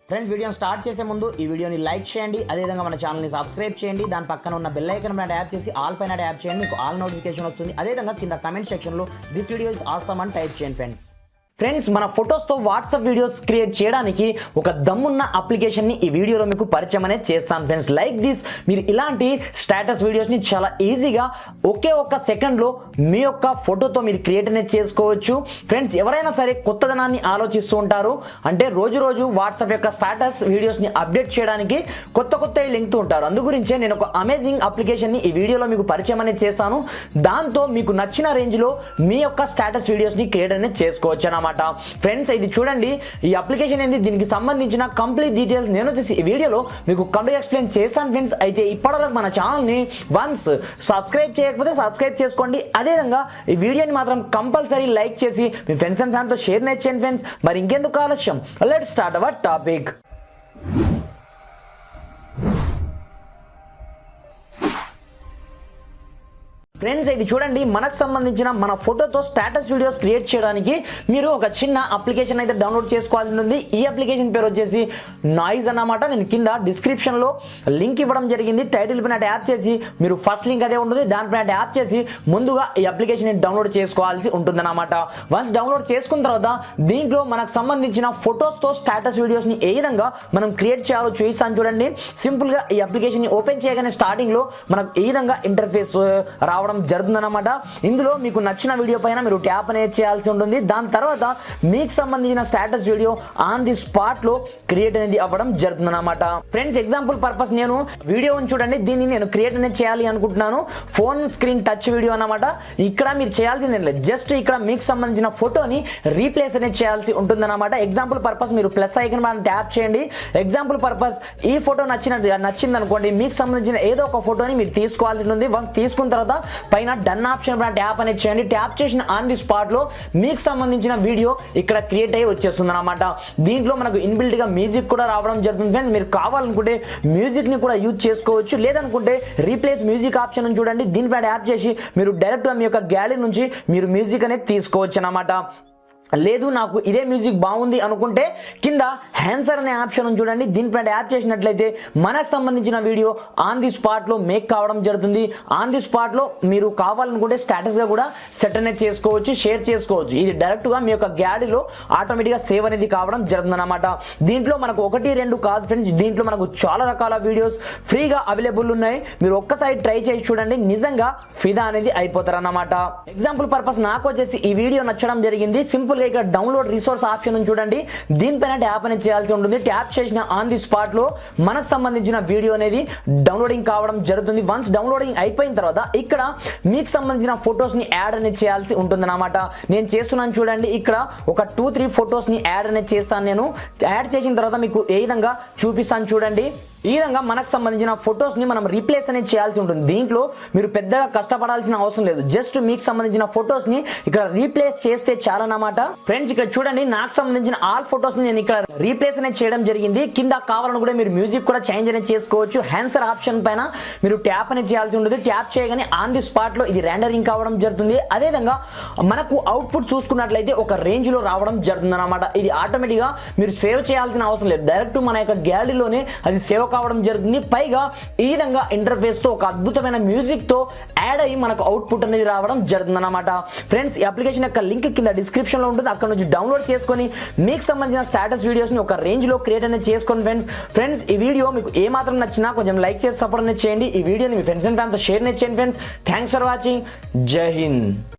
Friends వీడియోని start చేసే ముందు ఈ వీడియోని లైక్ చేయండి, అదేవిధంగా మన ఛానల్ని సబ్స్క్రైబ్ చేయండి. దాని పక్కన ఉన్న బెల్ ఐకాన్ పైన ట్యాప్ చేసి ఆల్ పైన ట్యాప్ చేయండి, మీకు ఆల్ నోటిఫికేషన్ వస్తుంది. అదేవిధంగా కింద కమెంట్ సెక్షన్లో దిస్ వీడియో ఇస్ ఆసమ్ అని టైప్ చేయండి ఫ్రెండ్స్. మన ఫొటోస్తో వాట్సాప్ వీడియోస్ క్రియేట్ చేయడానికి ఒక దమ్మున్న అప్లికేషన్ని ఈ వీడియోలో మీకు పరిచయం అనేది చేస్తాను ఫ్రెండ్స్. లైక్ దిస్, మీరు ఇలాంటి స్టేటస్ వీడియోస్ని చాలా ఈజీగా ఒకే ఒక్క సెకండ్లో మీ యొక్క ఫోటోతో మీరు క్రియేట్ అనేది చేసుకోవచ్చు ఫ్రెండ్స్. ఎవరైనా సరే కొత్తదనాన్ని ఆలోచిస్తూ ఉంటారు, అంటే రోజు వాట్సాప్ యొక్క స్టేటస్ వీడియోస్ని అప్డేట్ చేయడానికి కొత్త లింక్తూ ఉంటారు. అందుగురించే నేను ఒక అమేజింగ్ అప్లికేషన్ని ఈ వీడియోలో మీకు పరిచయం అనేది చేస్తాను. దాంతో మీకు నచ్చిన రేంజ్లో మీ యొక్క స్టేటస్ వీడియోస్ని క్రియేట్ అనేది చేసుకోవచ్చు అన్నమాట ఫ్రెండ్స్. ఇది చూడండి, ఈ అప్లికేషన్ ఏంది, దీనికి సంబంధించిన కంప్లీట్ డీటెయిల్స్ నేను వచ్చేసి ఈ వీడియోలో మీకు కంప్లీట్ ఎక్స్ప్లెయిన్ చేశాను ఫ్రెండ్స్. అయితే ఇప్పటివరకు మన ఛానల్ని వన్స్ సబ్స్క్రైబ్ చేయకపోతే సబ్స్క్రైబ్ చేసుకోండి. అదేవిధంగా ఈ వీడియోని మాత్రం కంపల్సరీ లైక్ చేసి మీ ఫ్రెండ్స్ అండ్ ఫ్యామిలీతో షేర్ చేయండి ఫ్రెండ్స్. మరి ఇంకెందుకు ఆలస్యం, let's start our topic. Friends ఇది చూడండి, మనకు సంబంధించిన మన ఫోటోతో స్టేటస్ వీడియోస్ క్రియేట్ చేయడానికి మీరు ఒక చిన్న అప్లికేషన్ అయితే డౌన్లోడ్ చేసుకోవాల్సి ఉంది. ఈ అప్లికేషన్ పేరు వచ్చేసి నాయిస్ అన్నమాట. నేను కింద డిస్క్రిప్షన్లో లింక్ ఇవ్వడం జరిగింది. టైటిల్ పైన ట్యాప్ చేసి మీరు ఫస్ట్ లింక్ అదే ఉంటుంది, దానిపైన ట్యాప్ చేసి ముందుగా ఈ అప్లికేషన్ డౌన్లోడ్ చేసుకోవాల్సి ఉంటుందన్నమాట. వన్స్ డౌన్లోడ్ చేసుకున్న తర్వాత దీంట్లో మనకు సంబంధించిన ఫొటోస్తో స్టేటస్ వీడియోస్ని ఏ విధంగా మనం క్రియేట్ చేయాలో చూపిస్తాను చూడండి. సింపుల్గా ఈ అప్లికేషన్ ఓపెన్ చేయగానే స్టార్టింగ్లో మనకు ఈ విధంగా ఇంటర్ఫేస్ రావడం జరుగుతుందన్నమాట. ఇందులో మీకు నచ్చిన వీడియో పైన మీరు ట్యాప్ అనేది చేయాల్సి ఉంటుంది. దాని తర్వాత మీకు సంబంధించిన status video on the spot లో క్రియేట్ అనేది అవ్వడం జరుగుతుందన్నమాట. ఫ్రెండ్స్ ఎగ్జాంపుల్ పర్పస్ నేను వీడియోని చూడండి, దీన్ని నేను క్రియేట్ అనేది చేయాలి అనుకుంటున్నాను. ఫోన్ స్క్రీన్ టచ్ వీడియో అన్నమాట. ఇక్కడ మీరు చేయాల్సింది లేదు, జస్ట్ ఇక్కడ మీకు సంబంధించిన ఫోటోని రీప్లేస్ అనేది చేయాల్సి ఉంటుందన్నమాట. ఎగ్జాంపుల్ పర్పస్ మీరు ప్లస్ ఐకాన్ పైన ట్యాప్ చేయండి. ఎగ్జాంపుల్ పర్పస్ ఈ ఫోటో నచ్చింది అనుకోండి, మీకు సంబంధించిన ఏదో ఒక ఫోటోని మీరు తీసుకోవాల్సి ఉంటుంది. వన్స్ తీసుకున్న తర్వాత పైన డన్ ఆప్షన్ పైన ట్యాప్ అనేది చేయండి. ట్యాప్ చేసిన ఆన్ ది స్పాట్ లో మీకు సంబంధించిన వీడియో ఇక్కడ క్రియేట్ అయ్యి వచ్చేస్తుంది అనమాట. దీంట్లో మనకు ఇన్బిల్ట్ గా మ్యూజిక్ కూడా రావడం జరుగుతుంది ఫ్రెండ్స్. మీరు కావాలనుకుంటే మ్యూజిక్ ని కూడా యూజ్ చేసుకోవచ్చు, లేదనుకుంటే రీప్లేస్ మ్యూజిక్ ఆప్షన్ చూడండి, దీనిపై ట్యాప్ చేసి మీరు డైరెక్ట్ గా మీ యొక్క గ్యాలరీ నుంచి మీరు మ్యూజిక్ అనేది తీసుకోవచ్చు అనమాట. లేదు నాకు ఇదే మ్యూజిక్ బాగుంది అనుకుంటే కింద హ్యాన్సర్ అనే ఆప్షన్ చూడండి, దీనిపై యాప్ చేసినట్లయితే మనకు సంబంధించిన వీడియో ఆన్ ది స్పాట్లో మేక్ కావడం జరుగుతుంది. ఆన్ ది స్పాట్లో మీరు కావాలనుకుంటే స్టేటస్గా కూడా సెట్ అనేది చేసుకోవచ్చు, షేర్ చేసుకోవచ్చు. ఇది డైరెక్ట్గా మీ యొక్క గ్యాలరీలో ఆటోమేటిక్గా సేవ్ అనేది కావడం జరుగుతుంది అనమాట. దీంట్లో మనకు 1-2 కాదు ఫ్రెండ్స్, దీంట్లో మనకు చాలా రకాల వీడియోస్ ఫ్రీగా అవైలబుల్ ఉన్నాయి. మీరు ఒక్కసారి ట్రై చేసి చూడండి, నిజంగా ఫిదా అనేది అయిపోతారు అన్నమాట. ఎగ్జాంపుల్ పర్పస్ నాకు వచ్చేసి ఈ వీడియో నచ్చడం జరిగింది. సింపుల్ ఇక్కడ డౌన్లోడ్ రిసోర్స్ ఆప్షన్ చూడండి, దీనిపైన ట్యాప్ అనేది చేయాల్సి ఉంటుంది. ట్యాప్ చేసిన ఆన్ ది స్పాట్ లో మనకు సంబంధించిన వీడియో అనేది డౌన్లోడింగ్ కావడం జరుగుతుంది. వన్స్ డౌన్లోడింగ్ అయిపోయిన తర్వాత ఇక్కడ మీకు సంబంధించిన ఫొటోస్ ని యాడ్ అనేది చేయాల్సి ఉంటుంది అన్నమాట. నేను చేస్తున్నాను చూడండి, ఇక్కడ ఒక 2-3 ఫొటోస్ ని యాడ్ అనేది చేస్తాను. నేను యాడ్ చేసిన తర్వాత మీకు ఏ విధంగా చూపిస్తాను చూడండి. ఈ విధంగా మనకు సంబంధించిన ఫొటోస్ ని మనం రీప్లేస్ అనేది చేయాల్సి ఉంటుంది. దీంట్లో మీరు పెద్దగా కష్టపడాల్సిన అవసరం లేదు, జస్ట్ మీకు సంబంధించిన ఫొటోస్ ని ఇక్కడ రీప్లేస్ చేస్తే చాలన్నమాట. ఫ్రెండ్స్ ఇక్కడ చూడండి, నాకు సంబంధించిన ఆల్ ఫొటోస్ ని నేను ఇక్కడ రీప్లేస్ అనేది చేయడం జరిగింది. కింద కావాలనుకుంటే మీరు మ్యూజిక్ కూడా చేంజ్ అనేది చేసుకోవచ్చు. హ్యాన్సర్ ఆప్షన్ పైన మీరు ట్యాప్ అనేది చేయాల్సి ఉంటుంది. ట్యాప్ చేయగానే ఆన్ ది స్పాట్ లో ఇది రెండరింగ్ కావడం జరుగుతుంది. అదేవిధంగా మనకు అవుట్పుట్ చూసుకున్నట్లయితే ఒక రేంజ్ లో రావడం జరుగుతుంది అనమాట. ఇది ఆటోమేటిక్ గా మీరు సేవ్ చేయాల్సిన అవసరం లేదు, డైరెక్ట్ మన యొక్క గ్యాలరీలోనే అది సేవ్ కావడం జరుగుతుంది. పైగా ఈ విధంగా ఇంటర్ఫేస్ తో ఒక అద్భుతమైన మ్యూజిక్ తో యాడ్ అయ్యి మనకు అవుట్పుట్ అనేది రావడం జరుగుతుంది అనమాట. ఫ్రెండ్స్ ఈ అప్లికేషన్ యొక్క లింక్ కింద డిస్క్రిప్షన్ లో ఉంటుంది, అక్కడ నుంచి డౌన్లోడ్ చేసుకొని మీకు సంబంధించిన స్టేటస్ వీడియోస్ ని ఒక రేంజ్ లో క్రియేట్ అనేది చేసుకోండి ఫ్రెండ్స్. ఈ వీడియో మీకు ఏ మాత్రం నచ్చినా కొంచెం లైక్ చేసి సపోర్ట్ అనేది చేయండి. ఈ వీడియోని మీ ఫ్రెండ్స్ అండ్ ఫ్యామిలీతో షేర్ చేయండి ఫ్రెండ్స్. Thanks for watching. జై హింద్.